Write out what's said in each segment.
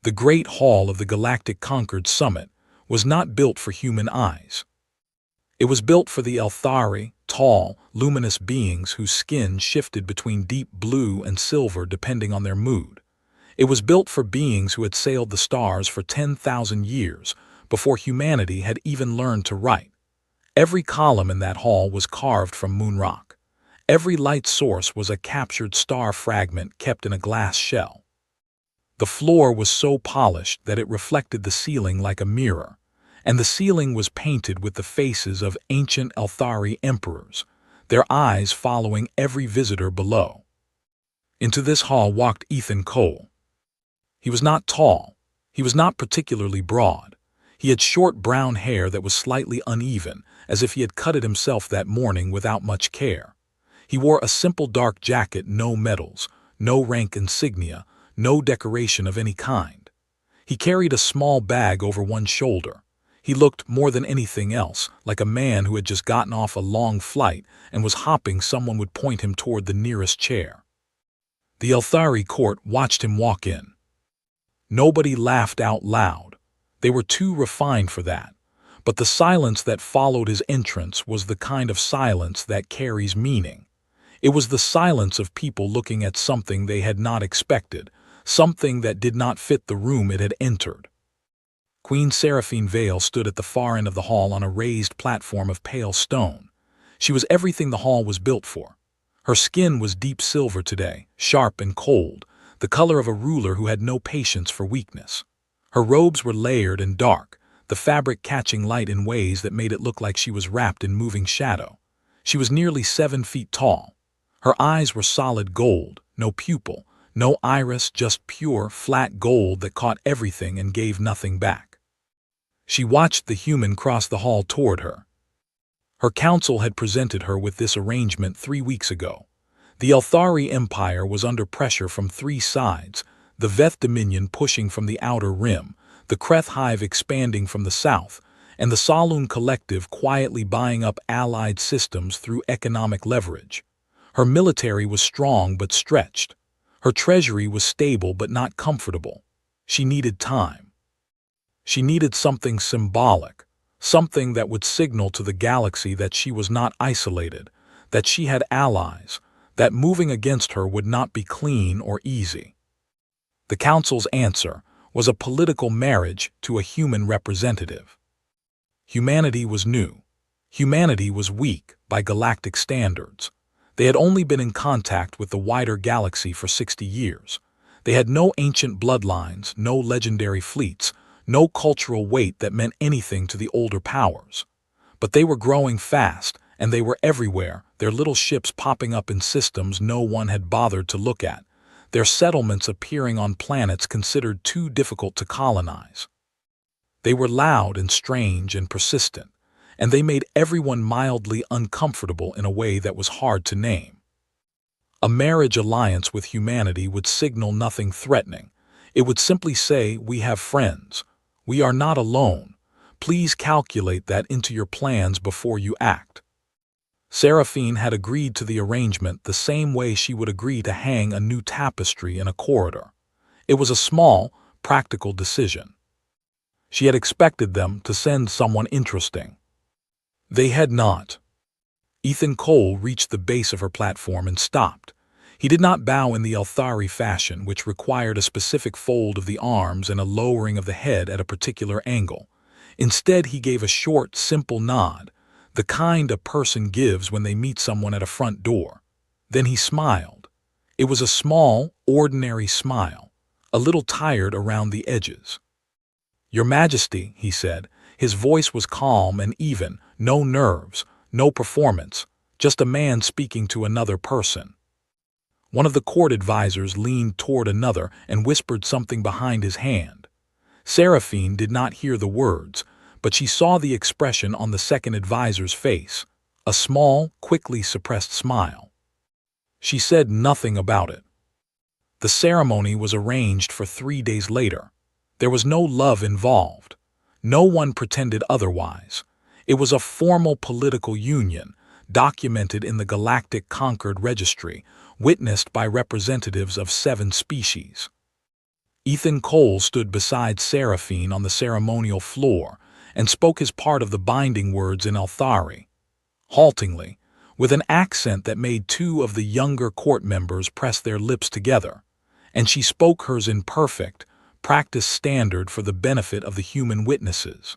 The Great Hall of the Galactic Concord Summit was not built for human eyes. It was built for the Elthari, tall, luminous beings whose skin shifted between deep blue and silver depending on their mood. It was built for beings who had sailed the stars for 10,000 years before humanity had even learned to write. Every column in that hall was carved from moon rock. Every light source was a captured star fragment kept in a glass shell. The floor was so polished that it reflected the ceiling like a mirror, and the ceiling was painted with the faces of ancient Elthari emperors, their eyes following every visitor below. Into this hall walked Ethan Cole. He was not tall. He was not particularly broad. He had short brown hair that was slightly uneven, as if he had cut it himself that morning without much care. He wore a simple dark jacket, no medals, no rank insignia, no decoration of any kind. He carried a small bag over one shoulder. He looked, more than anything else, like a man who had just gotten off a long flight and was hoping someone would point him toward the nearest chair. The Elthari court watched him walk in. Nobody laughed out loud. They were too refined for that. But the silence that followed his entrance was the kind of silence that carries meaning. It was the silence of people looking at something they had not expected, something that did not fit the room it had entered. Queen Seraphine Vale stood at the far end of the hall on a raised platform of pale stone. She was everything the hall was built for. Her skin was deep silver today, sharp and cold, the color of a ruler who had no patience for weakness. Her robes were layered and dark, the fabric catching light in ways that made it look like she was wrapped in moving shadow. She was nearly 7 feet tall. Her eyes were solid gold, no pupil, no iris, just pure, flat gold that caught everything and gave nothing back. She watched the human cross the hall toward her. Her council had presented her with this arrangement 3 weeks ago. The Elthari Empire was under pressure from 3 sides, the Veth Dominion pushing from the outer rim, the Kreth Hive expanding from the south, and the Saloon Collective quietly buying up allied systems through economic leverage. Her military was strong but stretched. Her treasury was stable but not comfortable. She needed time. She needed something symbolic, something that would signal to the galaxy that she was not isolated, that she had allies, that moving against her would not be clean or easy. The Council's answer was a political marriage to a human representative. Humanity was new. Humanity was weak by galactic standards. They had only been in contact with the wider galaxy for 60 years. They had no ancient bloodlines, no legendary fleets, no cultural weight that meant anything to the older powers. But they were growing fast, and they were everywhere, their little ships popping up in systems no one had bothered to look at, their settlements appearing on planets considered too difficult to colonize. They were loud and strange and persistent, and they made everyone mildly uncomfortable in a way that was hard to name. A marriage alliance with humanity would signal nothing threatening. It would simply say, "We have friends. We are not alone. Please calculate that into your plans before you act." Seraphine had agreed to the arrangement the same way she would agree to hang a new tapestry in a corridor. It was a small, practical decision. She had expected them to send someone interesting. They had not. Ethan Cole reached the base of her platform and stopped. He did not bow in the Elthari fashion, which required a specific fold of the arms and a lowering of the head at a particular angle. Instead, he gave a short, simple nod, the kind a person gives when they meet someone at a front door. Then he smiled. It was a small, ordinary smile, a little tired around the edges. "Your Majesty," he said. His voice was calm and even, no nerves, no performance, just a man speaking to another person. One of the court advisors leaned toward another and whispered something behind his hand. Seraphine did not hear the words, but she saw the expression on the second advisor's face, a small, quickly suppressed smile. She said nothing about it. The ceremony was arranged for 3 days later. There was no love involved. No one pretended otherwise. It was a formal political union, documented in the Galactic Concord Registry, witnessed by representatives of 7 species. Ethan Cole stood beside Seraphine on the ceremonial floor and spoke his part of the binding words in Althari, haltingly, with an accent that made two of the younger court members press their lips together, and she spoke hers in perfect, practiced standard for the benefit of the human witnesses.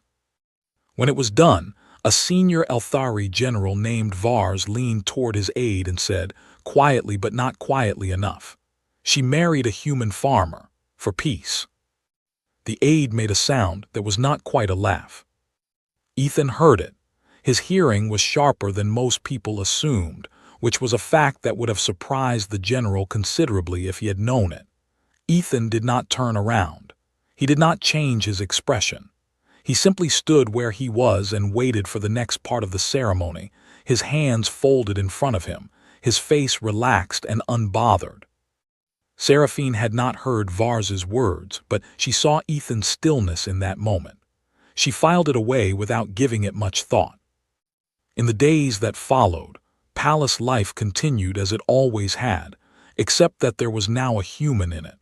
When it was done, a senior Althari general named Vars leaned toward his aide and said, quietly but not quietly enough, "She married a human farmer, for peace." The aide made a sound that was not quite a laugh. Ethan heard it. His hearing was sharper than most people assumed, which was a fact that would have surprised the general considerably if he had known it. Ethan did not turn around. He did not change his expression. He simply stood where he was and waited for the next part of the ceremony, his hands folded in front of him, his face relaxed and unbothered. Seraphine had not heard Vars's words, but she saw Ethan's stillness in that moment. She filed it away without giving it much thought. In the days that followed, palace life continued as it always had, except that there was now a human in it.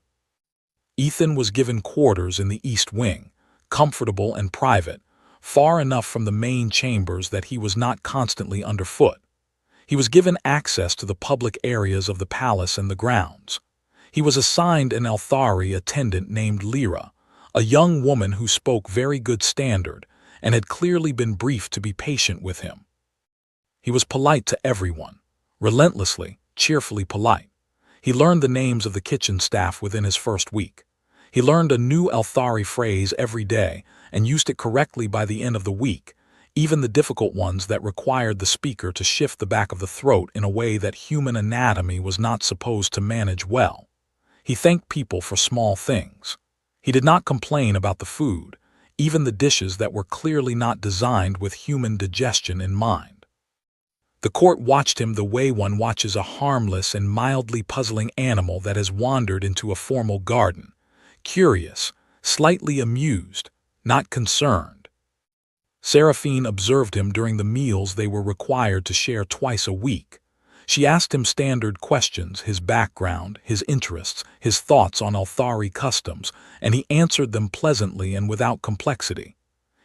Ethan was given quarters in the East Wing, comfortable and private, far enough from the main chambers that he was not constantly underfoot. He was given access to the public areas of the palace and the grounds. He was assigned an Althari attendant named Lyra, a young woman who spoke very good standard and had clearly been briefed to be patient with him. He was polite to everyone, relentlessly, cheerfully polite. He learned the names of the kitchen staff within his first week. He learned a new Althari phrase every day and used it correctly by the end of the week, even the difficult ones that required the speaker to shift the back of the throat in a way that human anatomy was not supposed to manage well. He thanked people for small things. He did not complain about the food, even the dishes that were clearly not designed with human digestion in mind. The court watched him the way one watches a harmless and mildly puzzling animal that has wandered into a formal garden, curious, slightly amused, not concerned. Seraphine observed him during the meals they were required to share twice a week. She asked him standard questions, his background, his interests, his thoughts on Althari customs, and he answered them pleasantly and without complexity.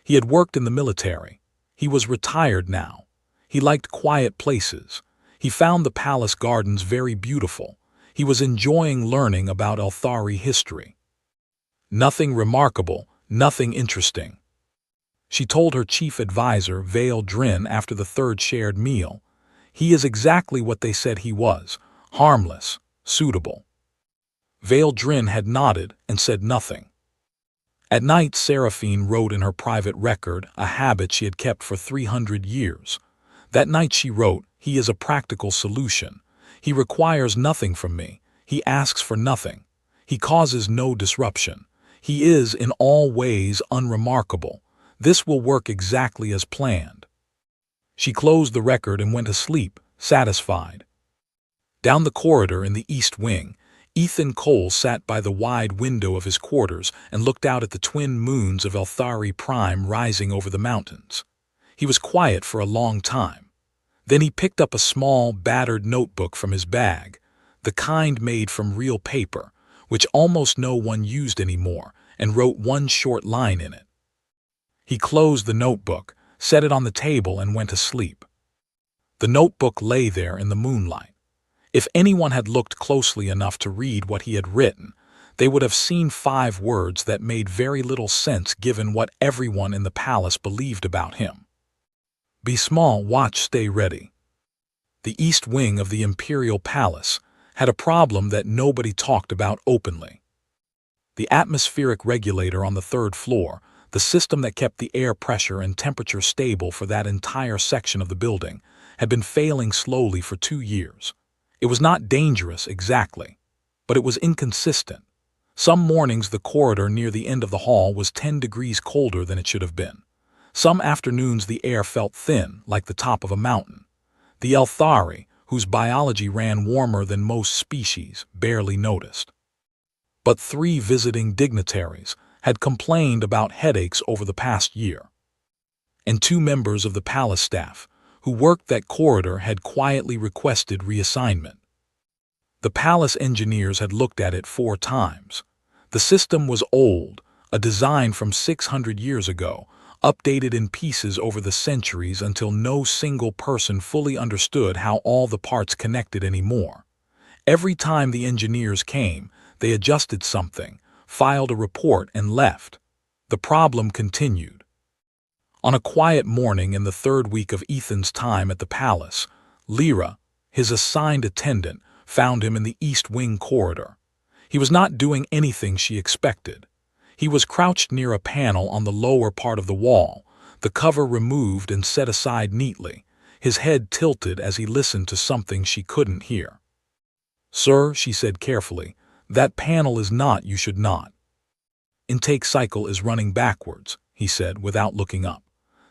He had worked in the military. He was retired now. He liked quiet places. He found the palace gardens very beautiful. He was enjoying learning about Althari history. Nothing remarkable, nothing interesting. She told her chief advisor, Vale Drin, after the third shared meal, "He is exactly what they said he was, harmless, suitable." Vale Drin had nodded and said nothing. At night, Seraphine wrote in her private record, a habit she had kept for 300 years. That night she wrote, "He is a practical solution. He requires nothing from me. He asks for nothing. He causes no disruption. He is in all ways unremarkable. This will work exactly as planned." She closed the record and went to sleep, satisfied. Down the corridor in the East Wing, Ethan Cole sat by the wide window of his quarters and looked out at the twin moons of Althari Prime rising over the mountains. He was quiet for a long time. Then he picked up a small, battered notebook from his bag, the kind made from real paper, which almost no one used anymore, and wrote one short line in it. He closed the notebook, set it on the table, and went to sleep. The notebook lay there in the moonlight. If anyone had looked closely enough to read what he had written, they would have seen 5 words that made very little sense given what everyone in the palace believed about him. Be small, watch, stay ready. The East Wing of the Imperial Palace had a problem that nobody talked about openly. The atmospheric regulator on the 3rd floor, the system that kept the air pressure and temperature stable for that entire section of the building, had been failing slowly for 2 years. It was not dangerous exactly, but it was inconsistent. Some mornings the corridor near the end of the hall was 10 degrees colder than it should have been. Some afternoons the air felt thin, like the top of a mountain. The Althari, whose biology ran warmer than most species, barely noticed. But 3 visiting dignitaries had complained about headaches over the past year. And 2 members of the palace staff, who worked that corridor, had quietly requested reassignment. The palace engineers had looked at it 4 times. The The system was old, a design from 600 years ago, updated in pieces over the centuries until no single person fully understood how all the parts connected anymore. Every time the engineers came, they adjusted something, filed a report, and left. The problem continued. On a quiet morning in the third week of Ethan's time at the palace, Lyra, his assigned attendant, found him in the East Wing corridor. He was not doing anything she expected. He was crouched near a panel on the lower part of the wall, the cover removed and set aside neatly, his head tilted as he listened to something she couldn't hear. "Sir," she said carefully, "that panel is not, you should not." "Intake cycle is running backwards," he said without looking up.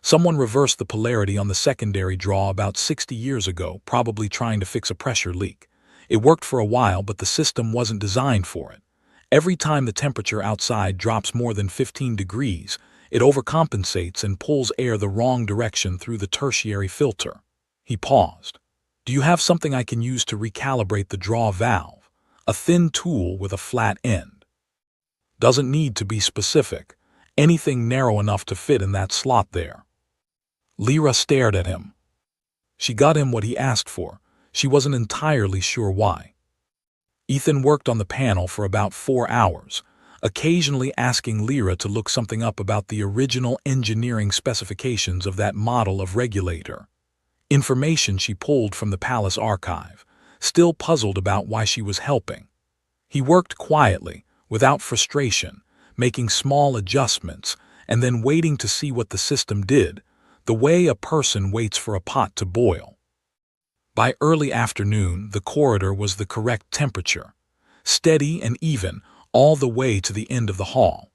"Someone reversed the polarity on the secondary draw about 60 years ago, probably trying to fix a pressure leak. It worked for a while, but the system wasn't designed for it. Every time the temperature outside drops more than 15 degrees, it overcompensates and pulls air the wrong direction through the tertiary filter." He paused. "Do you have something I can use to recalibrate the draw valve? A thin tool with a flat end." "Doesn't need to be specific. Anything narrow enough to fit in that slot there." Lyra stared at him. She got him what he asked for. She wasn't entirely sure why. Ethan worked on the panel for about 4 hours, occasionally asking Lyra to look something up about the original engineering specifications of that model of regulator. Information she pulled from the palace archive, still puzzled about why she was helping. He worked quietly, without frustration, making small adjustments, and then waiting to see what the system did, the way a person waits for a pot to boil. By early afternoon, the corridor was the correct temperature, steady and even, all the way to the end of the hall.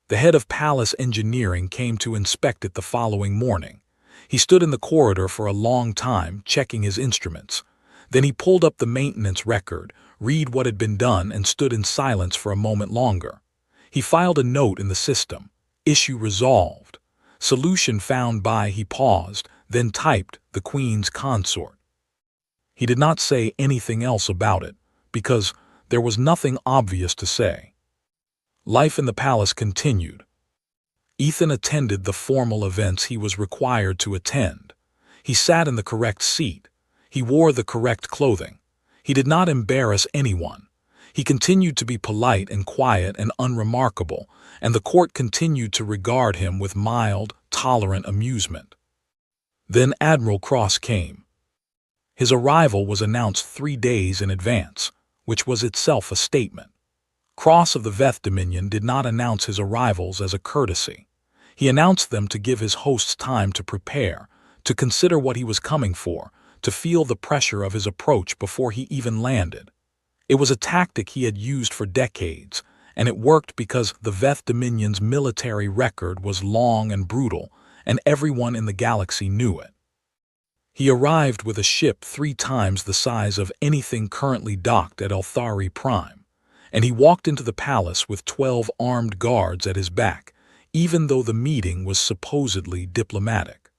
The head of palace engineering came to inspect it the following morning. He stood in the corridor for a long time, checking his instruments. Then he pulled up the maintenance record, read what had been done, and stood in silence for a moment longer. He filed a note in the system. "Issue resolved. Solution found by," he paused, then typed, "the Queen's consort." He did not say anything else about it, because there was nothing obvious to say. Life in the palace continued. Ethan attended the formal events he was required to attend. He sat in the correct seat. He wore the correct clothing. He did not embarrass anyone. He continued to be polite and quiet and unremarkable, and the court continued to regard him with mild, tolerant amusement. Then Admiral Cross came. His arrival was announced 3 days in advance, which was itself a statement. Cross of the Veth Dominion did not announce his arrivals as a courtesy. He announced them to give his hosts time to prepare, to consider what he was coming for, to feel the pressure of his approach before he even landed. It was a tactic he had used for decades, and it worked because the Veth Dominion's military record was long and brutal, and everyone in the galaxy knew it. He arrived with a ship 3 times the size of anything currently docked at Elthari Prime, and he walked into the palace with 12 armed guards at his back, even though the meeting was supposedly diplomatic.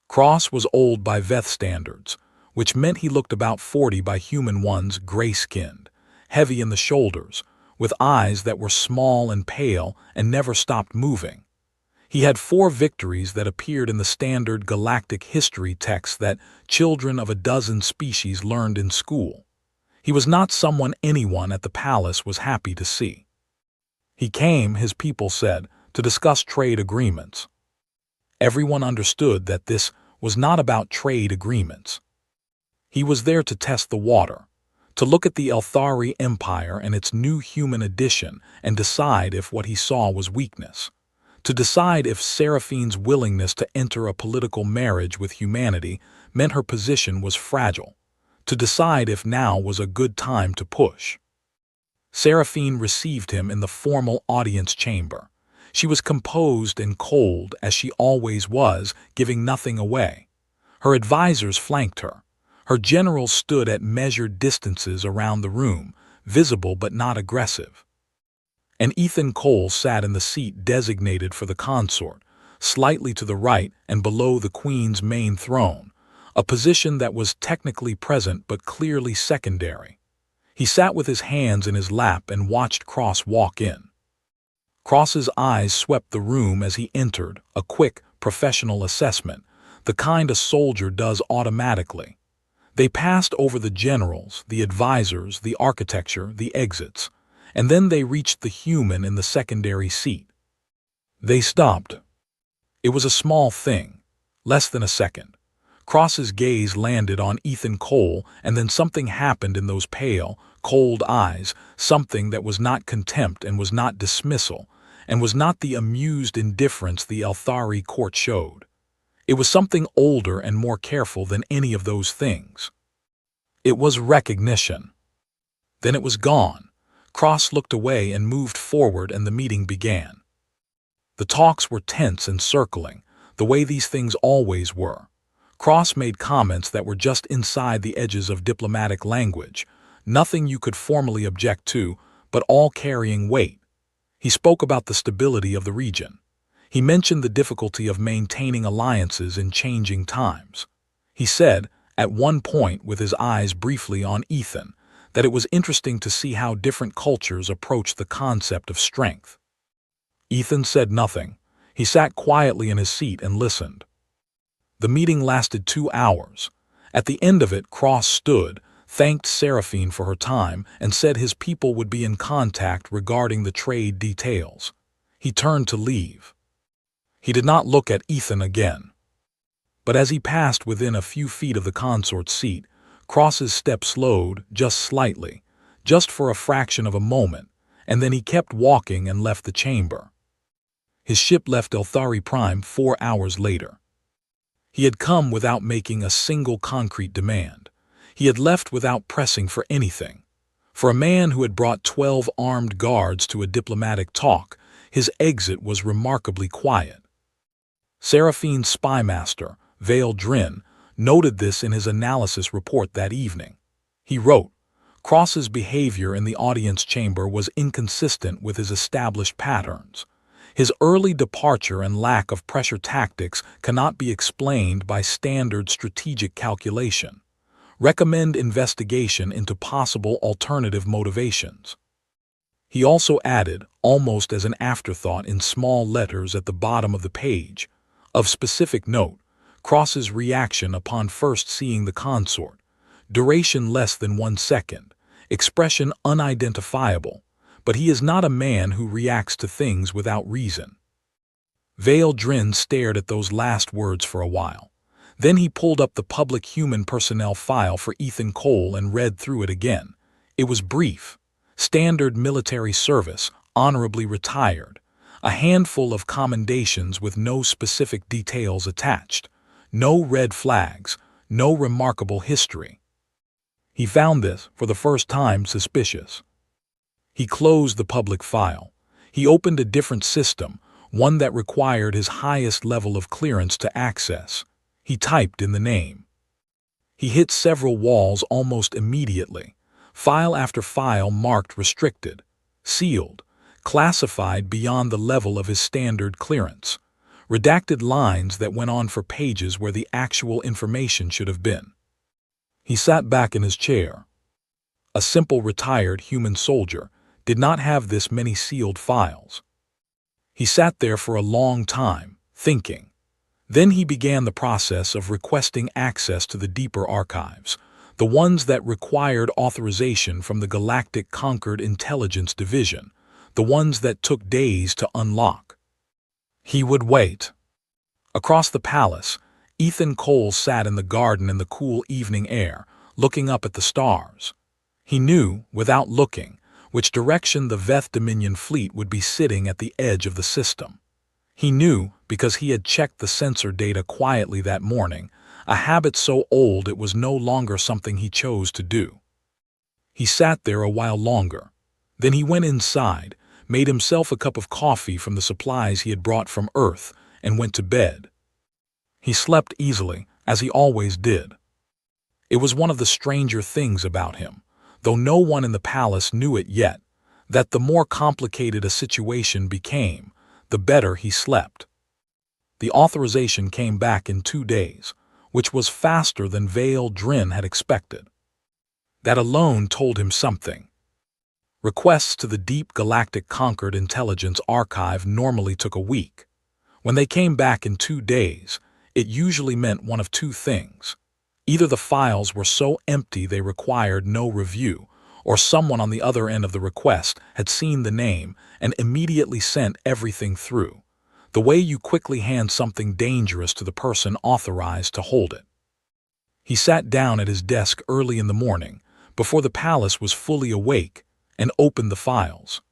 Cross was old by Veth standards, which meant he looked about 40 by human ones, gray-skinned, heavy in the shoulders, with eyes that were small and pale and never stopped moving. He had 4 victories that appeared in the standard galactic history texts that children of a dozen species learned in school. He was not someone anyone at the palace was happy to see. He came, his people said, to discuss trade agreements. Everyone understood that this was not about trade agreements. He was there to test the water, to look at the Elthari Empire and its new human addition and decide if what he saw was weakness. To decide if Seraphine's willingness to enter a political marriage with humanity meant her position was fragile. To decide if now was a good time to push. Seraphine received him in the formal audience chamber. She was composed and cold, as she always was, giving nothing away. Her advisors flanked her. Her generals stood at measured distances around the room, visible but not aggressive. And Ethan Cole sat in the seat designated for the consort, slightly to the right and below the Queen's main throne, a position that was technically present but clearly secondary. He sat with his hands in his lap and watched Cross walk in. Cross's eyes swept the room as he entered, a quick, professional assessment, the kind a soldier does automatically. They passed over the generals, the advisors, the architecture, the exits, and then they reached the human in the secondary seat. They stopped. It was a small thing, less than a second. Cross's gaze landed on Ethan Cole, and then something happened in those pale, cold eyes, something that was not contempt and was not dismissal, and was not the amused indifference the Elthari court showed. It was something older and more careful than any of those things. It was recognition. Then it was gone. Cross looked away and moved forward, and the meeting began. The talks were tense and circling, the way these things always were. Cross made comments that were just inside the edges of diplomatic language, nothing you could formally object to, but all carrying weight. He spoke about the stability of the region. He mentioned the difficulty of maintaining alliances in changing times. He said, at one point with his eyes briefly on Ethan, that it was interesting to see how different cultures approach the concept of strength. Ethan said nothing. He sat quietly in his seat and listened. The meeting lasted 2 hours. At the end of it, Cross stood, thanked Seraphine for her time, and said his people would be in contact regarding the trade details. He turned to leave. He did not look at Ethan again. But as he passed within a few feet of the consort's seat, Cross's step slowed just slightly, just for a fraction of a moment, and then he kept walking and left the chamber. His ship left Elthari Prime 4 hours later. He had come without making a single concrete demand. He had left without pressing for anything. For a man who had brought 12 armed guards to a diplomatic talk, his exit was remarkably quiet. Seraphine's spymaster, Vale Drin, noted this in his analysis report that evening. He wrote, Cross's behavior in the audience chamber was inconsistent with his established patterns. His early departure and lack of pressure tactics cannot be explained by standard strategic calculation. Recommend investigation into possible alternative motivations. He also added, almost as an afterthought in small letters at the bottom of the page, of specific note, Cross's reaction upon first seeing the consort, duration less than 1 second, expression unidentifiable, but he is not a man who reacts to things without reason. Vale Drin stared at those last words for a while. Then he pulled up the public human personnel file for Ethan Cole and read through it again. It was brief. Standard military service, honorably retired. A handful of commendations with no specific details attached. No red flags, no remarkable history. He found this, for the first time, suspicious. He closed the public file. He opened a different system, one that required his highest level of clearance to access. He typed in the name. He hit several walls almost immediately. File after file marked restricted, sealed, classified beyond the level of his standard clearance. Redacted lines that went on for pages where the actual information should have been. He sat back in his chair. A simple retired human soldier did not have this many sealed files. He sat there for a long time, thinking. Then he began the process of requesting access to the deeper archives, the ones that required authorization from the Galactic Conquered Intelligence Division, the ones that took days to unlock. He would wait. Across the palace, Ethan Cole sat in the garden in the cool evening air, looking up at the stars. He knew, without looking, which direction the Veth Dominion fleet would be sitting at the edge of the system. He knew because he had checked the sensor data quietly that morning, a habit so old it was no longer something he chose to do. He sat there a while longer. Then he went inside, made himself a cup of coffee from the supplies he had brought from Earth, and went to bed. He slept easily, as he always did. It was one of the stranger things about him, though no one in the palace knew it yet, that the more complicated a situation became, the better he slept. The authorization came back in 2 days, which was faster than Vale Drin had expected. That alone told him something. Requests to the Deep Galactic Conquered Intelligence Archive normally took a week. When they came back in 2 days, it usually meant one of two things. Either the files were so empty they required no review, or someone on the other end of the request had seen the name and immediately sent everything through, the way you quickly hand something dangerous to the person authorized to hold it. He sat down at his desk early in the morning, before the palace was fully awake, and opened the files.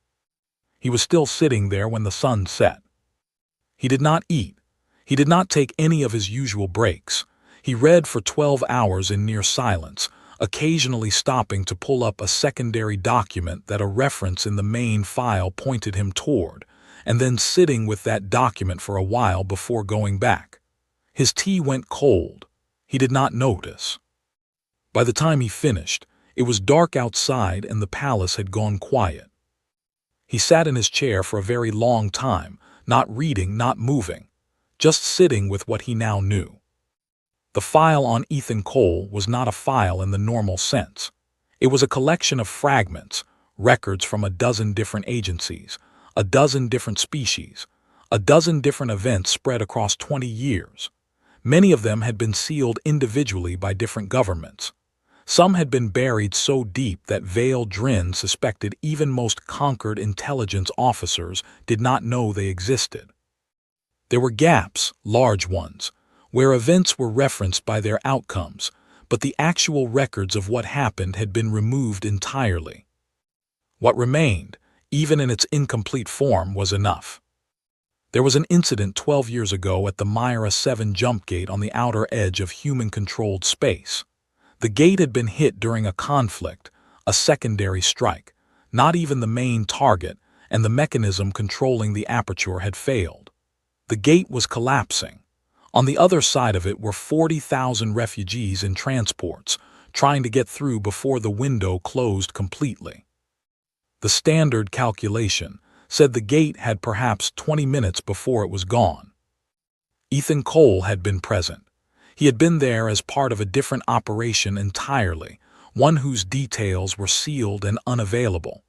He was still sitting there when the sun set. He did not eat. He did not take any of his usual breaks. He read for 12 hours in near silence, occasionally stopping to pull up a secondary document that a reference in the main file pointed him toward, and then sitting with that document for a while before going back. His tea went cold. He did not notice. By the time he finished, it was dark outside and the palace had gone quiet. He sat in his chair for a very long time, not reading, not moving, just sitting with what he now knew. The file on Ethan Cole was not a file in the normal sense. It was a collection of fragments, records from a dozen different agencies, a dozen different species, a dozen different events spread across 20 years. Many of them had been sealed individually by different governments. Some had been buried so deep that Vale Drin suspected even most conquered intelligence officers did not know they existed. There were gaps, large ones, where events were referenced by their outcomes, but the actual records of what happened had been removed entirely. What remained, even in its incomplete form, was enough. There was an incident 12 years ago at the Myra 7 jump gate on the outer edge of human-controlled space. The gate had been hit during a conflict, a secondary strike, not even the main target, and the mechanism controlling the aperture had failed. The gate was collapsing. On the other side of it were 40,000 refugees in transports, trying to get through before the window closed completely. The standard calculation said the gate had perhaps 20 minutes before it was gone. Ethan Cole had been present. He had been there as part of a different operation entirely, one whose details were sealed and unavailable.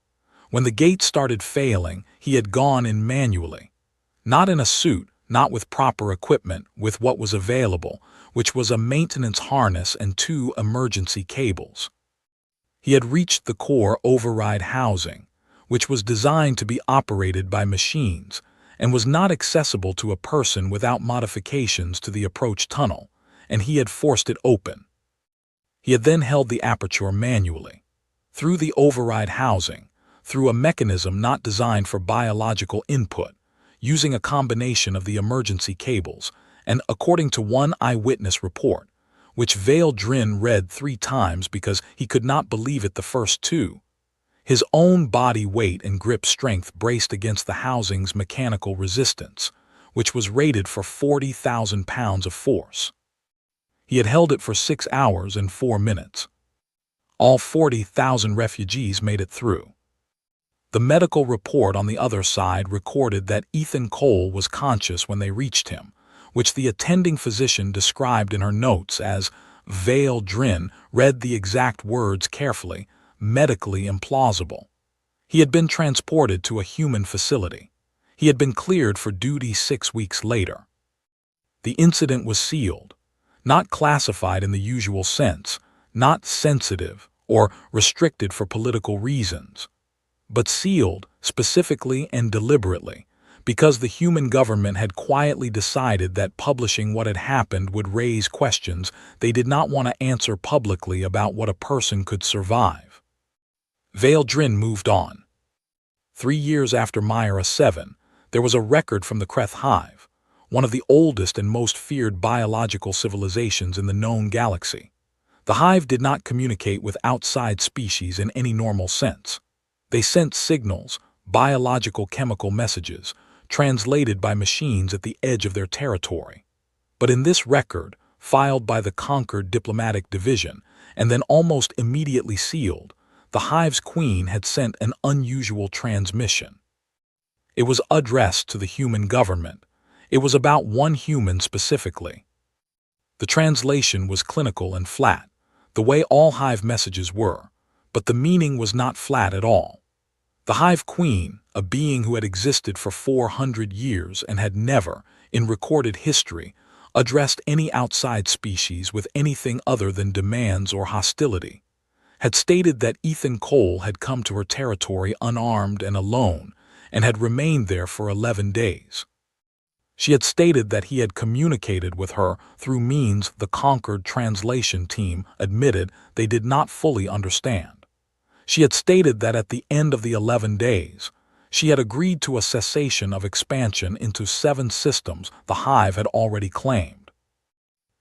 When the gate started failing, he had gone in manually. Not in a suit, not with proper equipment, with what was available, which was a maintenance harness and 2 emergency cables. He had reached the core override housing, which was designed to be operated by machines, and was not accessible to a person without modifications to the approach tunnel, and he had forced it open. He had then held the aperture manually. Through the override housing, through a mechanism not designed for biological input, using a combination of the emergency cables, and according to one eyewitness report, which Vale Drin read 3 times because he could not believe it the first 2, his own body weight and grip strength braced against the housing's mechanical resistance, which was rated for 40,000 pounds of force. He had held it for 6 hours and 4 minutes. All 40,000 refugees made it through. The medical report on the other side recorded that Ethan Cole was conscious when they reached him, which the attending physician described in her notes as Vale Drin read the exact words carefully, medically implausible. He had been transported to a human facility. He had been cleared for duty 6 weeks later. The incident was sealed, not classified in the usual sense, not sensitive or restricted for political reasons, but sealed specifically and deliberately because the human government had quietly decided that publishing what had happened would raise questions they did not want to answer publicly about what a person could survive. Vale Drin moved on. 3 years after Myra 7, there was a record from the Kreth Hive, one of the oldest and most feared biological civilizations in the known galaxy. The Hive did not communicate with outside species in any normal sense. They sent signals, biological chemical messages, translated by machines at the edge of their territory. But in this record, filed by the conquered diplomatic division, and then almost immediately sealed, the Hive's queen had sent an unusual transmission. It was addressed to the human government. It was about one human specifically. The translation was clinical and flat, the way all Hive messages were, But the meaning was not flat at all. The Hive Queen, a being who had existed for 400 years and had never, in recorded history, addressed any outside species with anything other than demands or hostility, had stated that Ethan Cole had come to her territory unarmed and alone and had remained there for 11 days. She had stated that he had communicated with her through means the Concord translation team admitted they did not fully understand. She had stated that at the end of the 11 days, she had agreed to a cessation of expansion into 7 systems the Hive had already claimed.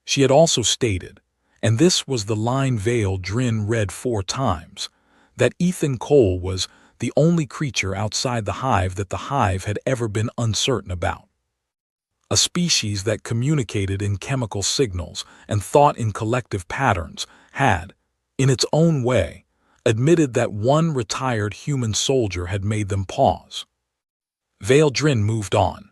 She had also stated, and this was the line Vale Drin read 4 times, that Ethan Cole was the only creature outside the Hive that the Hive had ever been uncertain about. A species that communicated in chemical signals and thought in collective patterns had, in its own way, admitted that one retired human soldier had made them pause. Vale Drin moved on.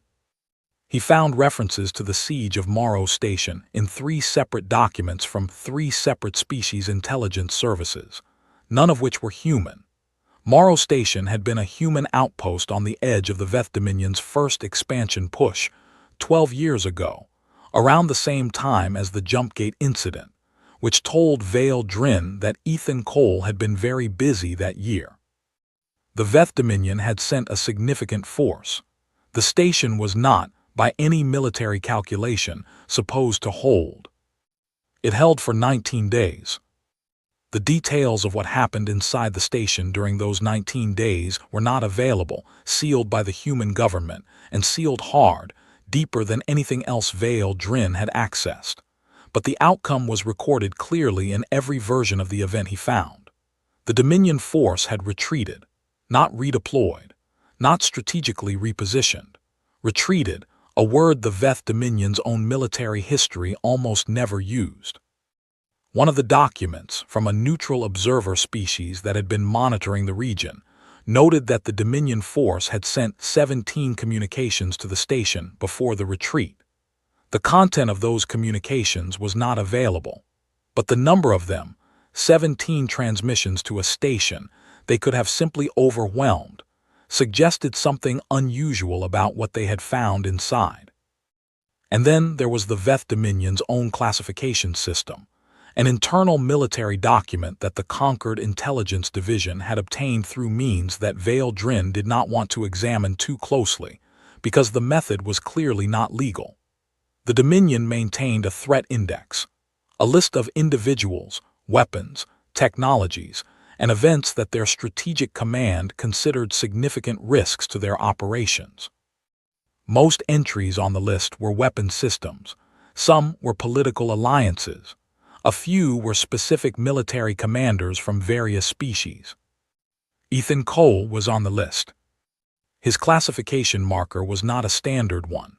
He found references to the siege of Morrow Station in 3 separate documents from 3 separate species intelligence services, none of which were human. Morrow Station had been a human outpost on the edge of the Veth Dominion's first expansion push, 12 years ago, around the same time as the Jumpgate incident, which told Vale Drin that Ethan Cole had been very busy that year. The Veth Dominion had sent a significant force. The station was not, by any military calculation, supposed to hold. It held for 19 days. The details of what happened inside the station during those 19 days were not available, sealed by the human government, and sealed hard, deeper than anything else Vale Drin had accessed. But the outcome was recorded clearly in every version of the event he found. The Dominion force had retreated, not redeployed, not strategically repositioned. Retreated, a word the Veth Dominion's own military history almost never used. One of the documents, from a neutral observer species that had been monitoring the region, noted that the Dominion force had sent 17 communications to the station before the retreat. The content of those communications was not available, but the number of them, 17 transmissions to a station they could have simply overwhelmed, suggested something unusual about what they had found inside. And then there was the Veth Dominion's own classification system, an internal military document that the Concord Intelligence Division had obtained through means that Vale Drin did not want to examine too closely, because the method was clearly not legal. The Dominion maintained a threat index, a list of individuals, weapons, technologies, and events that their strategic command considered significant risks to their operations. Most entries on the list were weapon systems, some were political alliances, a few were specific military commanders from various species. Ethan Cole was on the list. His classification marker was not a standard one.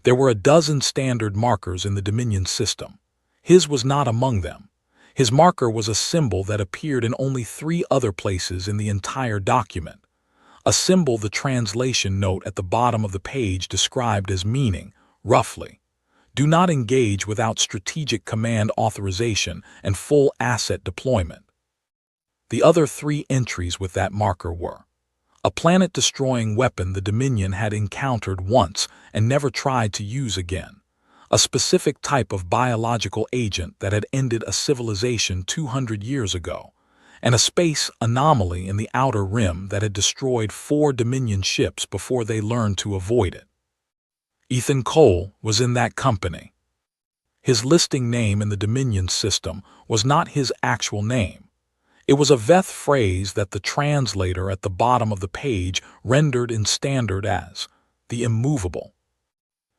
There were a dozen standard markers in the Dominion system. His was not among them. His marker was a symbol that appeared in only 3 other places in the entire document, a symbol the translation note at the bottom of the page described as meaning, roughly, "Do not engage without strategic command authorization and full asset deployment." The other 3 entries with that marker were a planet-destroying weapon the Dominion had encountered once and never tried to use again, a specific type of biological agent that had ended a civilization 200 years ago, and a space anomaly in the outer rim that had destroyed 4 Dominion ships before they learned to avoid it. Ethan Cole was in that company. His listing name in the Dominion system was not his actual name. It was a Veth phrase that the translator at the bottom of the page rendered in standard as the immovable.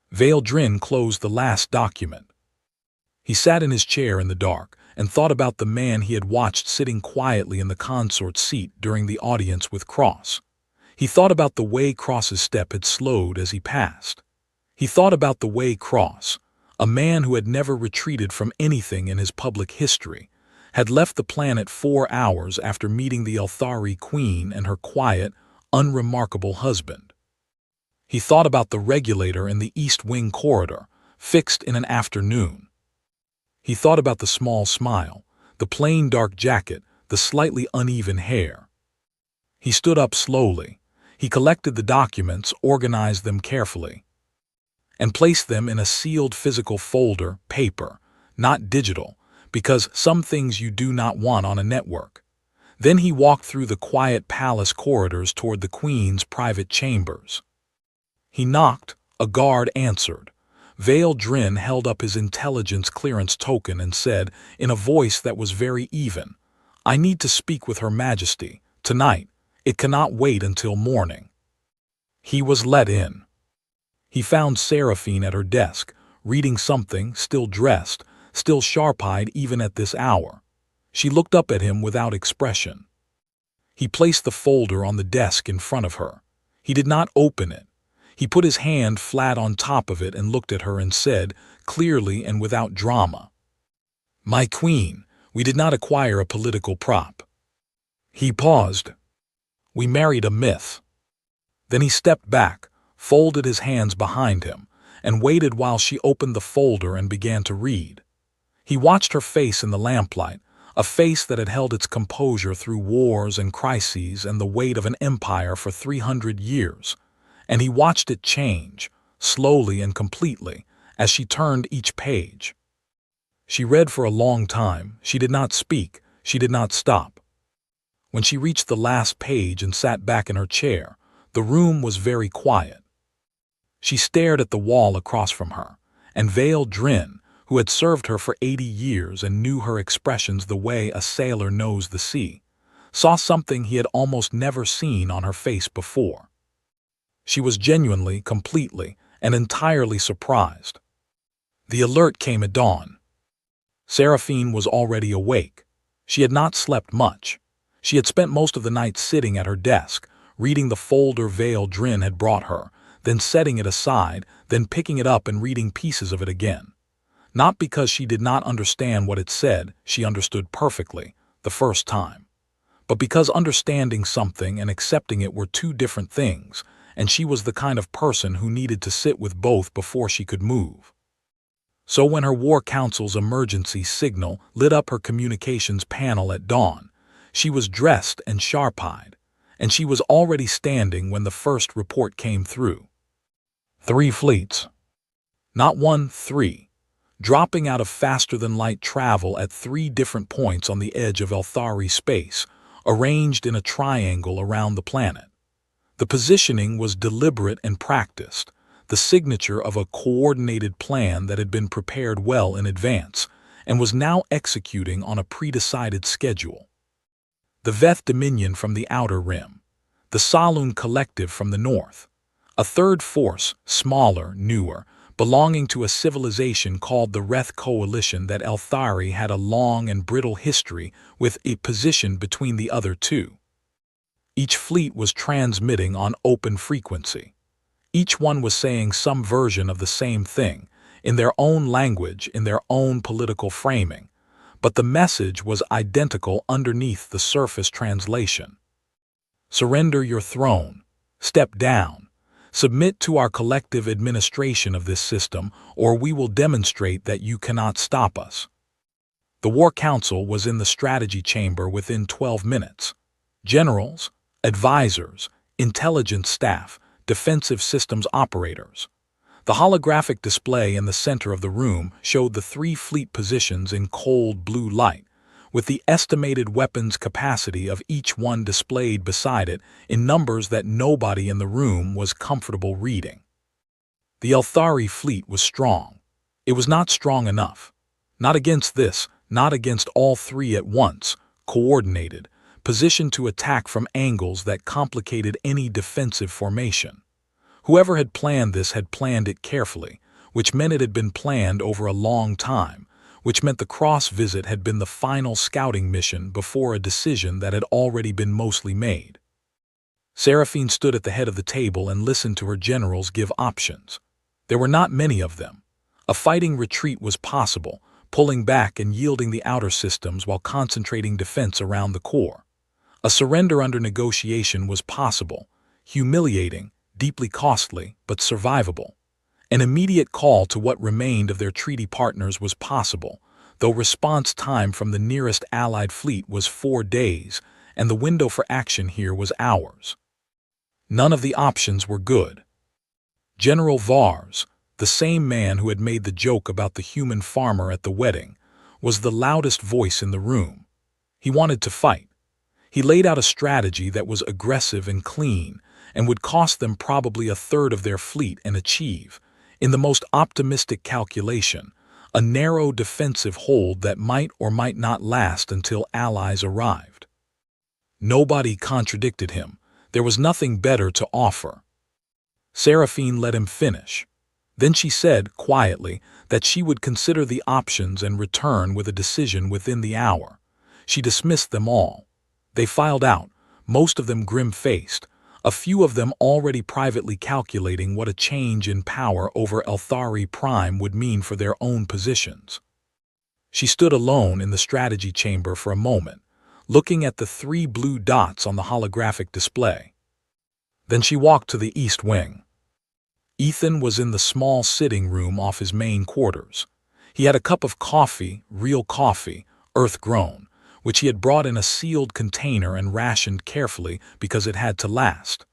Vale Drin closed the last document. He sat in his chair in the dark and thought about the man he had watched sitting quietly in the consort seat during the audience with Cross. He thought about the way Cross's step had slowed as he passed. He thought about the way Cross, a man who had never retreated from anything in his public history, had left the planet 4 hours after meeting the Elthari Queen and her quiet, unremarkable husband. He thought about the regulator in the East Wing corridor, fixed in an afternoon. He thought about the small smile, the plain dark jacket, the the slightly uneven hair. He stood up slowly. He collected the documents, organized them carefully, and placed them in a sealed physical folder, paper, not digital, because some things you do not want on a network. Then he walked through the quiet palace corridors toward the Queen's private chambers. He knocked. A guard answered. Vale Drin held up his intelligence clearance token and said, in a voice that was very even, "I need to speak with Her Majesty, tonight. It cannot wait until morning." He was let in. He found Seraphine at her desk, reading something, still dressed, still sharp-eyed even at this hour. She looked up at him without expression. He placed the folder on the desk in front of her. He did not open it. He put his hand flat on top of it and looked at her and said, clearly and without drama, "My queen, we did not acquire a political prop." He paused. "We married a myth." Then he stepped back, folded his hands behind him, and waited while she opened the folder and began to read. He watched her face in the lamplight, a face that had held its composure through wars and crises and the weight of an empire for 300 years. And he watched it change, slowly and completely, as she turned each page. She read for a long time. She did not speak. She did not stop. When she reached the last page and sat back in her chair, the room was very quiet. She stared at the wall across from her, and Vale Drin, who had served her for 80 years and knew her expressions the way a sailor knows the sea, saw something he had almost never seen on her face before. She was genuinely, completely, and entirely surprised. The alert came at dawn. Seraphine was already awake. She had not slept much. She had spent most of the night sitting at her desk, reading the folder Vale Drin had brought her, then setting it aside, then picking it up and reading pieces of it again. Not because she did not understand what it said, she understood perfectly, the first time, but because understanding something and accepting it were two different things, and she was the kind of person who needed to sit with both before she could move. So when her War Council's emergency signal lit up her communications panel at dawn, she was dressed and sharp-eyed, and she was already standing when the first report came through. 3 fleets. Not one, 3. Dropping out of faster-than-light travel at 3 different points on the edge of Elthari space, arranged in a triangle around the planet. The positioning was deliberate and practiced, the signature of a coordinated plan that had been prepared well in advance and was now executing on a pre-decided schedule. The Veth Dominion from the outer rim, the Saloon Collective from the north, a third force, smaller, newer, belonging to a civilization called the Reth Coalition that Elthari had a long and brittle history with, a position between the other two. Each fleet was transmitting on open frequency. Each one was saying some version of the same thing, in their own language, in their own political framing, but the message was identical underneath the surface translation. Surrender your throne. Step down. Submit to our collective administration of this system, or we will demonstrate that you cannot stop us. The War Council was in the strategy chamber within 12 minutes. Generals, advisors, intelligence staff, defensive systems operators. The holographic display in the center of the room showed the 3 fleet positions in cold blue light, with the estimated weapons capacity of each one displayed beside it in numbers that nobody in the room was comfortable reading. The Elthari fleet was strong. It was not strong enough. Not against this, not against all 3 at once, coordinated, positioned to attack from angles that complicated any defensive formation. Whoever had planned this had planned it carefully, which meant it had been planned over a long time, which meant the cross visit had been the final scouting mission before a decision that had already been mostly made. Seraphine stood at the head of the table and listened to her generals give options. There were not many of them. A fighting retreat was possible, pulling back and yielding the outer systems while concentrating defense around the core. A surrender under negotiation was possible, humiliating, deeply costly, but survivable. An immediate call to what remained of their treaty partners was possible, though response time from the nearest Allied fleet was 4 days, and the window for action here was hours. None of the options were good. General Vars, the same man who had made the joke about the human farmer at the wedding, was the loudest voice in the room. He wanted to fight. He laid out a strategy that was aggressive and clean, and would cost them probably a third of their fleet and achieve, in the most optimistic calculation, a narrow defensive hold that might or might not last until allies arrived. Nobody contradicted him. There was nothing better to offer. Seraphine let him finish. Then she said, quietly, that she would consider the options and return with a decision within the hour. She dismissed them all. They filed out, most of them grim-faced, a few of them already privately calculating what a change in power over Elthari Prime would mean for their own positions. She stood alone in the strategy chamber for a moment, looking at the 3 blue dots on the holographic display. Then she walked to the east wing. Ethan was in the small sitting room off his main quarters. He had a cup of coffee, real coffee, earth-grown, which he had brought in a sealed container and rationed carefully because it had to last.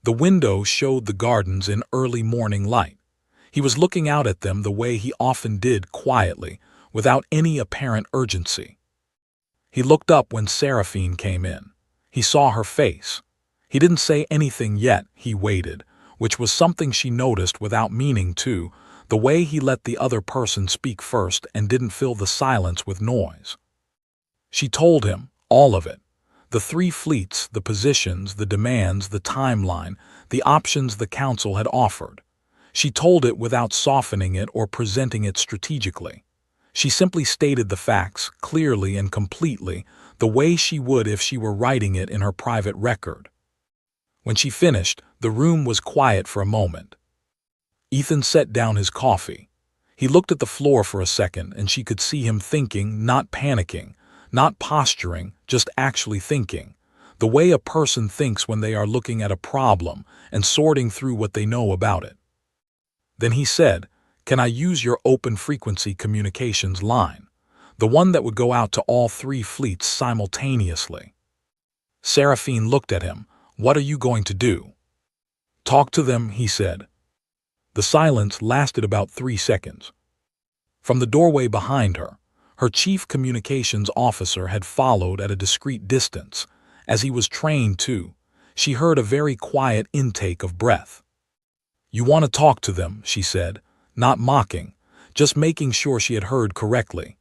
The window showed the gardens in early morning light. He was looking out at them the way he often did, quietly, without any apparent urgency. He looked up when Seraphine came in. He saw her face. He didn't say anything yet. He waited, which was something she noticed without meaning to, the way he let the other person speak first and didn't fill the silence with noise. She told him, all of it. The 3 fleets, the positions, the demands, the timeline, the options the Council had offered. She told it without softening it or presenting it strategically. She simply stated the facts, clearly and completely, the way she would if she were writing it in her private record. When she finished, the room was quiet for a moment. Ethan set down his coffee. He looked at the floor for a second, and she could see him thinking, not panicking, not posturing, just actually thinking, the way a person thinks when they are looking at a problem and sorting through what they know about it. Then he said, "Can I use your open-frequency communications line, the one that would go out to all 3 fleets simultaneously?" Seraphine looked at him. "What are you going to do?" "Talk to them," he said. The silence lasted about 3 seconds. From the doorway behind her, her chief communications officer had followed at a discreet distance, as he was trained to. She heard a very quiet intake of breath. "You want to talk to them," she said, not mocking, just making sure she had heard correctly.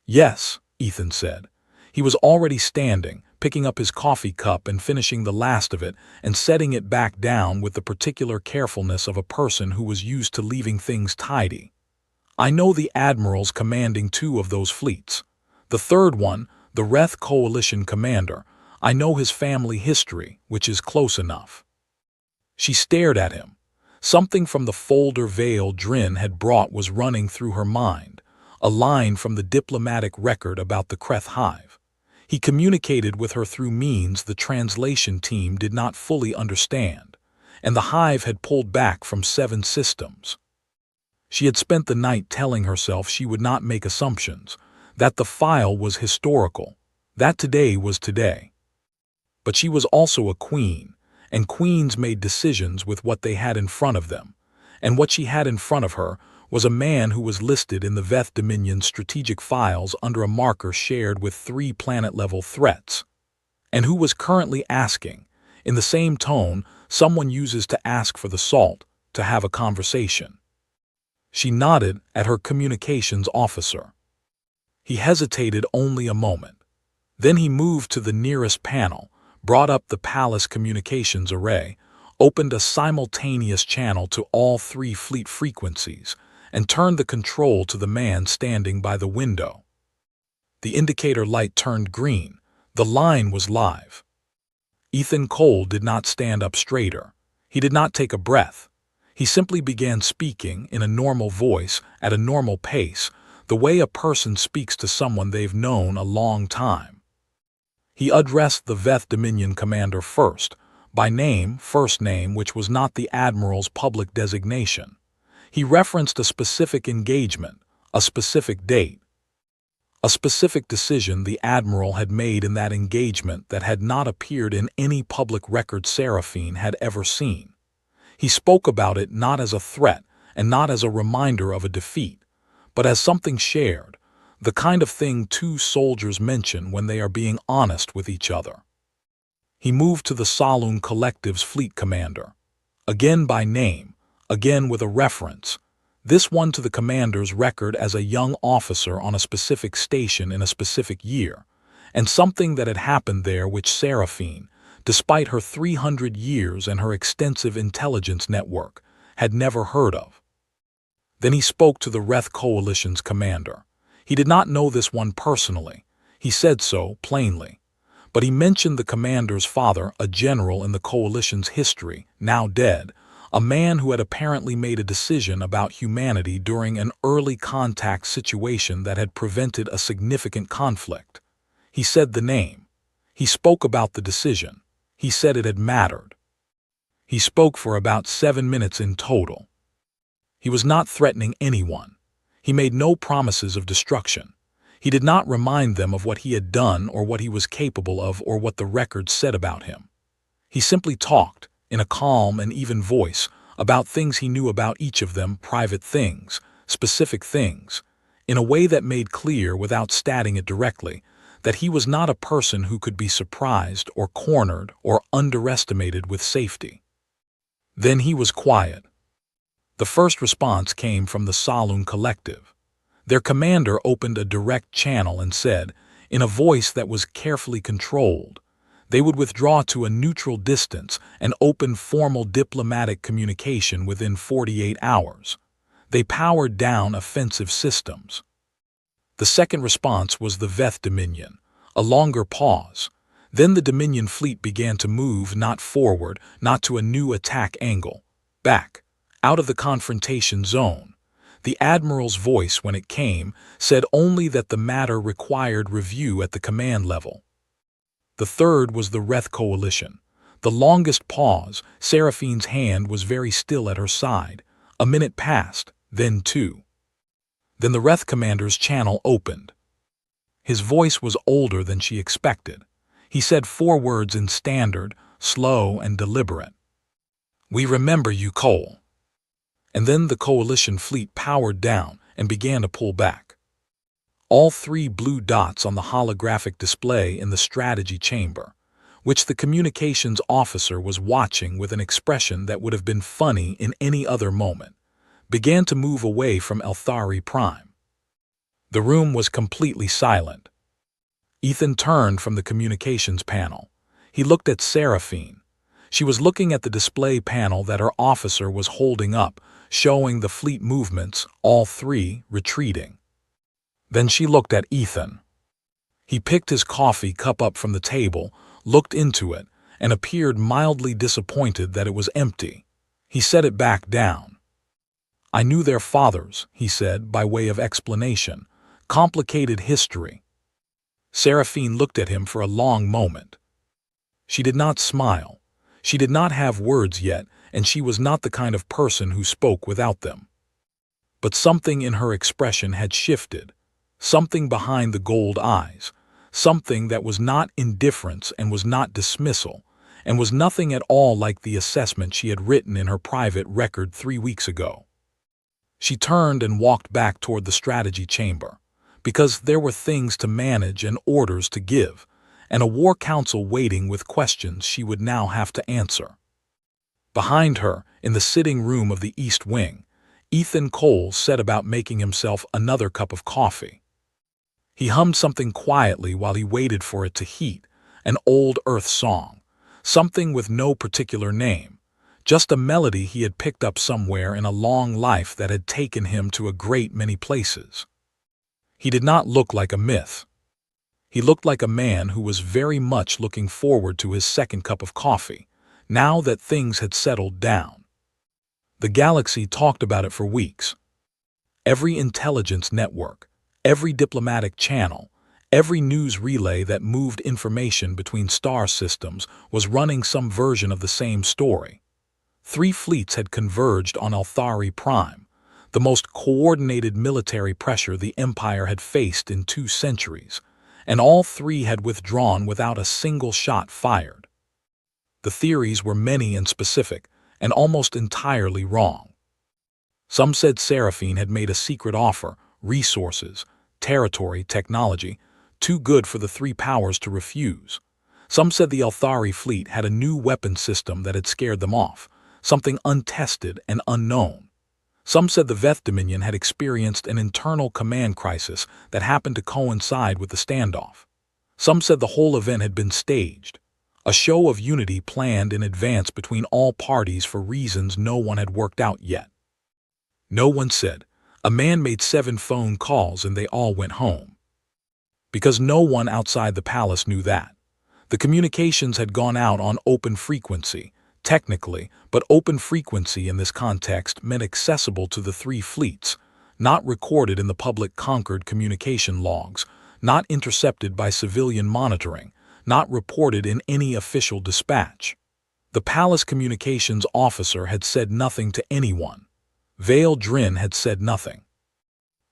"Yes," Ethan said. He was already standing, picking up his coffee cup and finishing the last of it and setting it back down with the particular carefulness of a person who was used to leaving things tidy. "I know the admirals commanding 2 of those fleets. The third one, the Reth Coalition commander, I know his family history, which is close enough." She stared at him. Something from the folder Veil Drin had brought was running through her mind, a line from the diplomatic record about the Kreth Hive. He communicated with her through means the translation team did not fully understand, and the Hive had pulled back from 7 systems. She had spent the night telling herself she would not make assumptions, that the file was historical, that today was today. But she was also a queen, and queens made decisions with what they had in front of them, and what she had in front of her was a man who was listed in the Veth Dominion's strategic files under a marker shared with 3 planet-level threats, and who was currently asking, in the same tone someone uses to ask for the salt, to have a conversation. She nodded at her communications officer. He hesitated only a moment. Then he moved to the nearest panel, brought up the palace communications array, opened a simultaneous channel to all 3 fleet frequencies, and turned the control to the man standing by the window. The indicator light turned green. The line was live. Ethan Cole did not stand up straighter. He did not take a breath. He simply began speaking in a normal voice at a normal pace, the way a person speaks to someone they've known a long time. He addressed the Veth Dominion commander first, by name, first name, which was not the admiral's public designation. He referenced a specific engagement, a specific date. A specific decision the Admiral had made in that engagement that had not appeared in any public record Seraphine had ever seen. He spoke about it not as a threat and not as a reminder of a defeat, but as something shared, the kind of thing two soldiers mention when they are being honest with each other. He moved to the Saloon Collective's fleet commander, again by name, again with a reference, this one to the commander's record as a young officer on a specific station in a specific year, and something that had happened there which Seraphine, despite her 300 years and her extensive intelligence network, had never heard of. Then he spoke to the Wreath Coalition's commander. He did not know this one personally. He said so plainly. But he mentioned the commander's father, a general in the coalition's history, now dead, a man who had apparently made a decision about humanity during an early contact situation that had prevented a significant conflict. He said the name. He spoke about the decision. He said it had mattered. He spoke for about 7 minutes in total. He was not threatening anyone. He made no promises of destruction. He did not remind them of what he had done or what he was capable of or what the records said about him. He simply talked, in a calm and even voice, about things he knew about each of them, private things, specific things, in a way that made clear, without stating it directly, that he was not a person who could be surprised or cornered or underestimated with safety. Then he was quiet. The first response came from the Saloon Collective. Their commander opened a direct channel and said, in a voice that was carefully controlled, they would withdraw to a neutral distance and open formal diplomatic communication within 48 hours. They powered down offensive systems. The second response was the Veth Dominion, a longer pause. Then the Dominion fleet began to move not forward, not to a new attack angle, back, out of the confrontation zone. The Admiral's voice, when it came, said only that the matter required review at the command level. The third was the Wreath Coalition. The longest pause. Seraphine's hand was very still at her side. A minute passed, then 2. Then the Wreath commander's channel opened. His voice was older than she expected. He said 4 words in standard, slow and deliberate. "We remember you, Cole." And then the coalition fleet powered down and began to pull back. All 3 blue dots on the holographic display in the strategy chamber, which the communications officer was watching with an expression that would have been funny in any other moment, began to move away from Elthari Prime. The room was completely silent. Ethan turned from the communications panel. He looked at Seraphine. She was looking at the display panel that her officer was holding up, showing the fleet movements, all 3 retreating. Then she looked at Ethan. He picked his coffee cup up from the table, looked into it, and appeared mildly disappointed that it was empty. He set it back down. "I knew their fathers," he said, by way of explanation. "Complicated history." Seraphine looked at him for a long moment. She did not smile. She did not have words yet, and she was not the kind of person who spoke without them. But something in her expression had shifted, something behind the gold eyes, something that was not indifference and was not dismissal, and was nothing at all like the assessment she had written in her private record 3 weeks ago. She turned and walked back toward the strategy chamber, because there were things to manage and orders to give, and a war council waiting with questions she would now have to answer. Behind her, in the sitting room of the East Wing, Ethan Cole set about making himself another cup of coffee. He hummed something quietly while he waited for it to heat, an old Earth song, something with no particular name, just a melody he had picked up somewhere in a long life that had taken him to a great many places. He did not look like a myth. He looked like a man who was very much looking forward to his second cup of coffee, now that things had settled down. The galaxy talked about it for weeks. Every intelligence network, every diplomatic channel, every news relay that moved information between star systems was running some version of the same story. 3 fleets had converged on Elthari Prime. the most coordinated military pressure the Empire had faced in 2 centuries, and all three had withdrawn without a single shot fired. The theories were many and specific, and almost entirely wrong. Some said Seraphine had made a secret offer, resources, territory, technology, too good for the three powers to refuse. Some said the Elthari fleet had a new weapon system that had scared them off, something untested and unknown. Some said the Veth Dominion had experienced an internal command crisis that happened to coincide with the standoff. Some said the whole event had been staged, a show of unity planned in advance between all parties for reasons no one had worked out yet. No one said, a man made 7 phone calls and they all went home. Because no one outside the palace knew that. The communications had gone out on open frequency, technically, but open frequency in this context meant accessible to the 3 fleets, not recorded in the public Concord communication logs, not intercepted by civilian monitoring, not reported in any official dispatch. The palace communications officer had said nothing to anyone. Vale Drin had said nothing.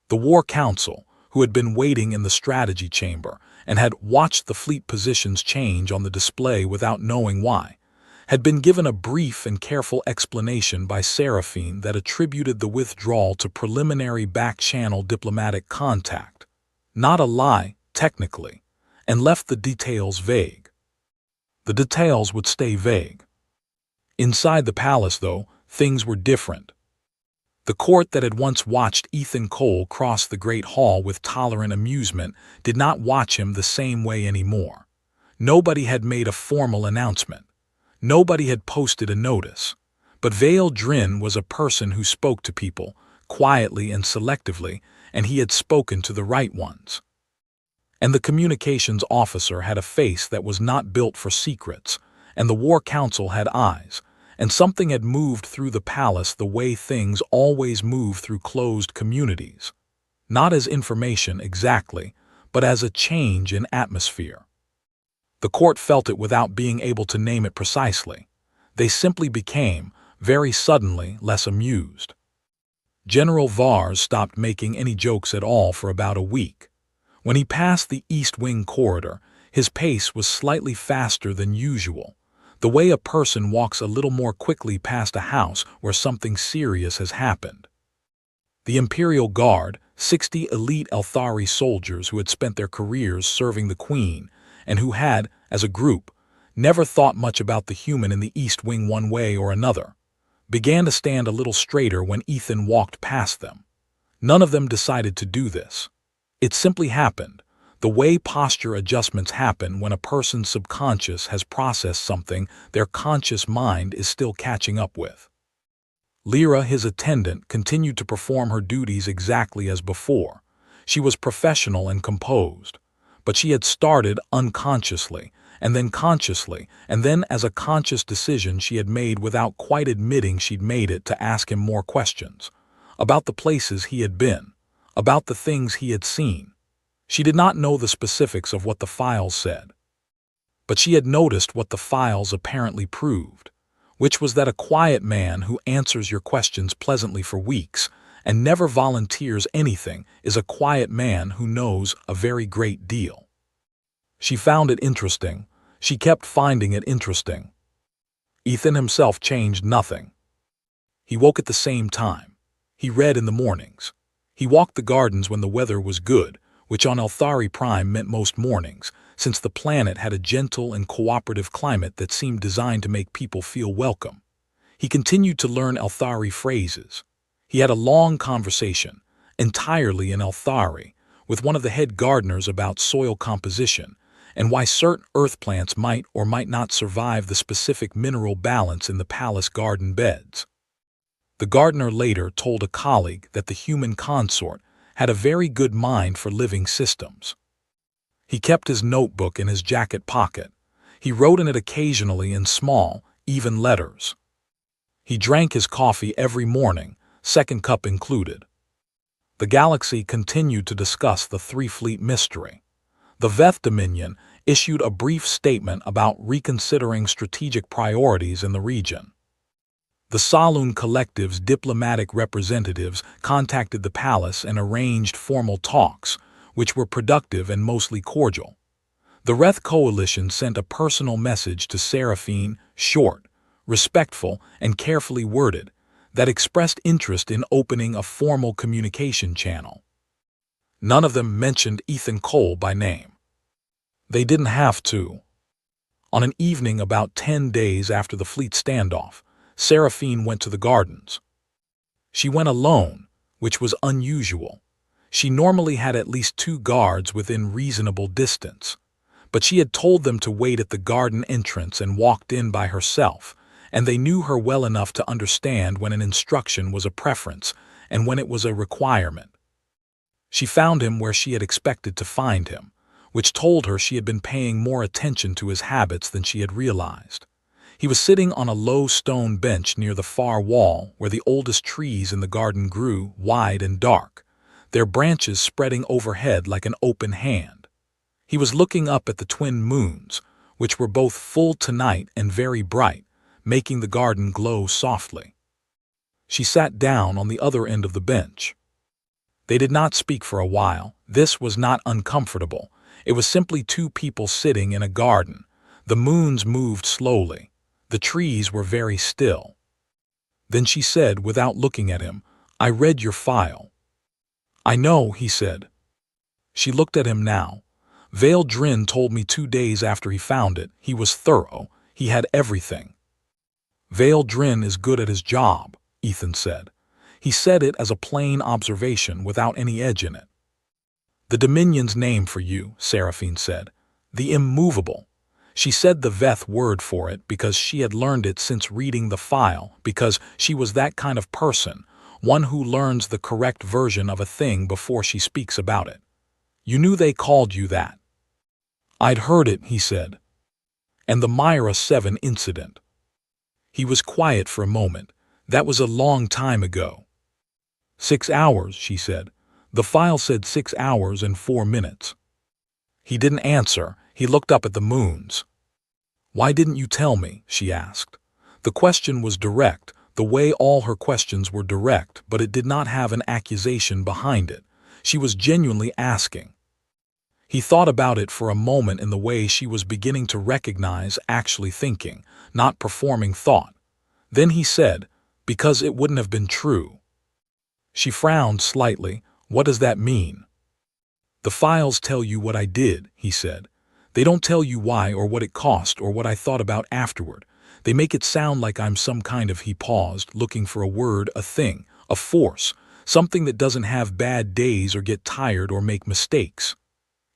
The War Council, who had been waiting in the strategy chamber and had watched the fleet positions change on the display without knowing why, had been given a brief and careful explanation by Seraphine that attributed the withdrawal to preliminary back-channel diplomatic contact, not a lie, technically, and left the details vague. The details would stay vague. Inside the palace, though, things were different. The court that had once watched Ethan Cole cross the Great Hall with tolerant amusement did not watch him the same way anymore. Nobody had made a formal announcement. Nobody had posted a notice. But Vale Drin was a person who spoke to people, quietly and selectively, and he had spoken to the right ones. And the communications officer had a face that was not built for secrets, and the War Council had eyes, and something had moved through the palace the way things always move through closed communities. Not as information exactly, but as a change in atmosphere. The court felt it without being able to name it precisely. They simply became, very suddenly, less amused. General Vars stopped making any jokes at all for about a week. When he passed the East Wing corridor, his pace was slightly faster than usual, the way a person walks a little more quickly past a house where something serious has happened. The Imperial Guard, 60 elite Elthari soldiers who had spent their careers serving the Queen, and who had, as a group, never thought much about the human in the East Wing one way or another, began to stand a little straighter when Ethan walked past them. None of them decided to do this. It simply happened, the way posture adjustments happen when a person's subconscious has processed something their conscious mind is still catching up with. Lyra, his attendant, continued to perform her duties exactly as before. She was professional and composed. But she had started unconsciously, and then consciously, and then as a conscious decision she had made without quite admitting she'd made it to ask him more questions. About the places he had been. About the things he had seen. She did not know the specifics of what the files said. But she had noticed what the files apparently proved, which was that a quiet man who answers your questions pleasantly for weeks and never volunteers anything is a quiet man who knows a very great deal. She found it interesting. She kept finding it interesting. Ethan himself changed nothing. He woke at the same time. He read in the mornings. He walked the gardens when the weather was good, which on Elthari Prime meant most mornings, since the planet had a gentle and cooperative climate that seemed designed to make people feel welcome. He continued to learn Elthari phrases. He had a long conversation, entirely in Elthari, with one of the head gardeners about soil composition and why certain earth plants might or might not survive the specific mineral balance in the palace garden beds. The gardener later told a colleague that the human consort had a very good mind for living systems. He kept his notebook in his jacket pocket. He wrote in it occasionally in small, even letters. He drank his coffee every morning, second cup included. The galaxy continued to discuss the three-fleet mystery. The Veth Dominion issued a brief statement about reconsidering strategic priorities in the region. The Saloon Collective's diplomatic representatives contacted the palace and arranged formal talks, which were productive and mostly cordial. The Wreath Coalition sent a personal message to Seraphine, short, respectful, and carefully worded, that expressed interest in opening a formal communication channel. None of them mentioned Ethan Cole by name. They didn't have to. On an evening about 10 days after the fleet standoff, Seraphine went to the gardens. She went alone, which was unusual. She normally had at least 2 guards within reasonable distance, but she had told them to wait at the garden entrance and walked in by herself, and they knew her well enough to understand when an instruction was a preference and when it was a requirement. She found him where she had expected to find him, which told her she had been paying more attention to his habits than she had realized. He was sitting on a low stone bench near the far wall where the oldest trees in the garden grew, wide and dark, their branches spreading overhead like an open hand. He was looking up at the twin moons, which were both full tonight and very bright, making the garden glow softly. She sat down on the other end of the bench. They did not speak for a while. This was not uncomfortable. It was simply 2 people sitting in a garden. The moons moved slowly. The trees were very still. Then she said, without looking at him, "I read your file." "I know," he said. She looked at him now. "Vale Drin told me 2 days after he found it. He was thorough. He had everything." "Vale Drin is good at his job," Ethan said. He said it as a plain observation without any edge in it. "The Dominion's name for you," Seraphine said. "The immovable." She said the Veth word for it because she had learned it since reading the file, because she was that kind of person, one who learns the correct version of a thing before she speaks about it. "You knew they called you that." "I'd heard it," he said. "And the Myra 7 incident." He was quiet for a moment. "That was a long time ago." 6 hours, she said. "The file said 6 hours and 4 minutes. He didn't answer. He looked up at the moons. "Why didn't you tell me?" she asked. The question was direct, the way all her questions were direct, but it did not have an accusation behind it. She was genuinely asking. He thought about it for a moment in the way she was beginning to recognize actually thinking, not performing thought. Then he said, "Because it wouldn't have been true." She frowned slightly. "What does that mean?" "The files tell you what I did," he said. "They don't tell you why or what it cost or what I thought about afterward. They make it sound like I'm some kind of," he paused, looking for a word, "a thing, a force, something that doesn't have bad days or get tired or make mistakes."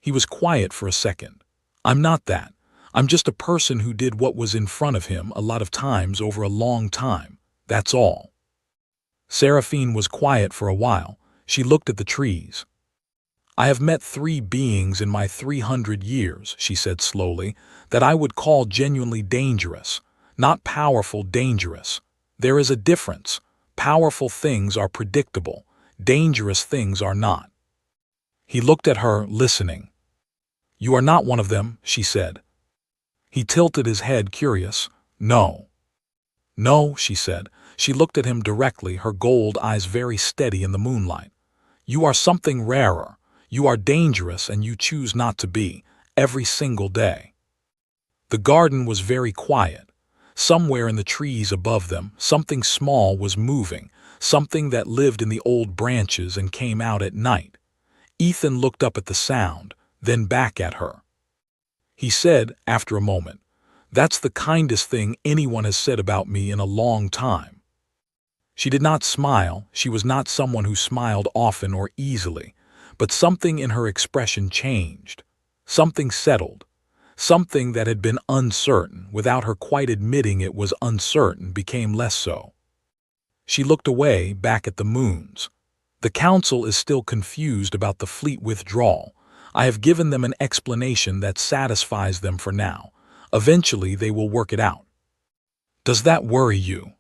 He was quiet for a second. "I'm not that. I'm just a person who did what was in front of him a lot of times over a long time. That's all." Seraphine was quiet for a while. She looked at the trees. "I have met 3 beings in my 300 years," she said slowly, "that I would call genuinely dangerous. Not powerful, dangerous. There is a difference. Powerful things are predictable. Dangerous things are not." He looked at her, listening. "You are not one of them," she said. He tilted his head, curious. "No." "No," she said. She looked at him directly, her gold eyes very steady in the moonlight. "You are something rarer. You are dangerous and you choose not to be, every single day." The garden was very quiet. Somewhere in the trees above them, something small was moving, something that lived in the old branches and came out at night. Ethan looked up at the sound, then back at her. He said, after a moment, "That's the kindest thing anyone has said about me in a long time." She did not smile. She was not someone who smiled often or easily, but something in her expression changed. Something settled. Something that had been uncertain, without her quite admitting it was uncertain, became less so. She looked away, back at the moons. "The council is still confused about the fleet withdrawal. I have given them an explanation that satisfies them for now. Eventually they will work it out." "Does that worry you?"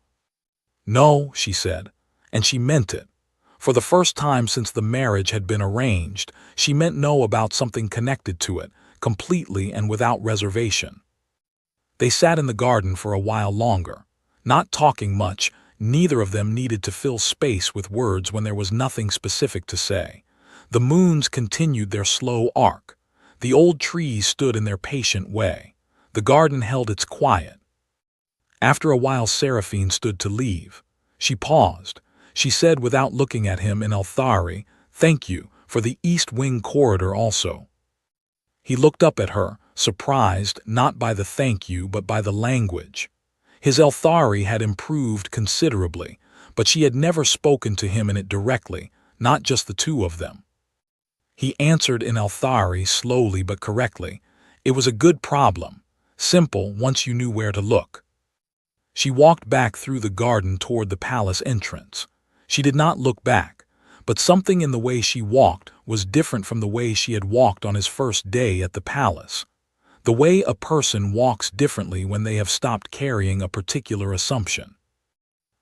"No," she said, and she meant it. For the first time since the marriage had been arranged, she meant no about something connected to it, completely and without reservation. They sat in the garden for a while longer, not talking much, neither of them needed to fill space with words when there was nothing specific to say. The moons continued their slow arc. The old trees stood in their patient way. The garden held its quiet. After a while, Seraphine stood to leave. She paused. She said without looking at him in Althari, "Thank you for the East Wing corridor also." He looked up at her, surprised not by the thank you but by the language. His Althari had improved considerably, but she had never spoken to him in it directly, not just the two of them. He answered in Althari slowly but correctly. It was a good problem, simple once you knew where to look. She walked back through the garden toward the palace entrance. She did not look back, but something in the way she walked was different from the way she had walked on his first day at the palace. The way a person walks differently when they have stopped carrying a particular assumption.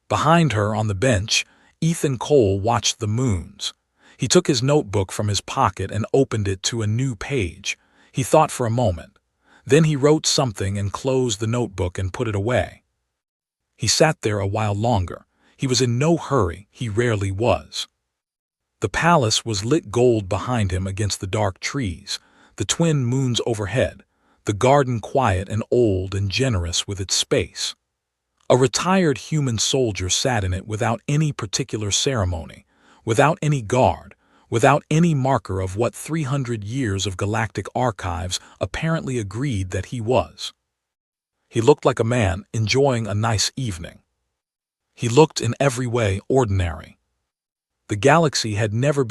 Behind her on the bench, Ethan Cole watched the moons. He took his notebook from his pocket and opened it to a new page. He thought for a moment. Then he wrote something and closed the notebook and put it away. He sat there a while longer. He was in no hurry, he rarely was. The palace was lit gold behind him against the dark trees, the twin moons overhead, the garden quiet and old and generous with its space. A retired human soldier sat in it without any particular ceremony, without any guard, without any marker of what 300 years of galactic archives apparently agreed that he was. He looked like a man enjoying a nice evening. He looked in every way ordinary. The galaxy had never been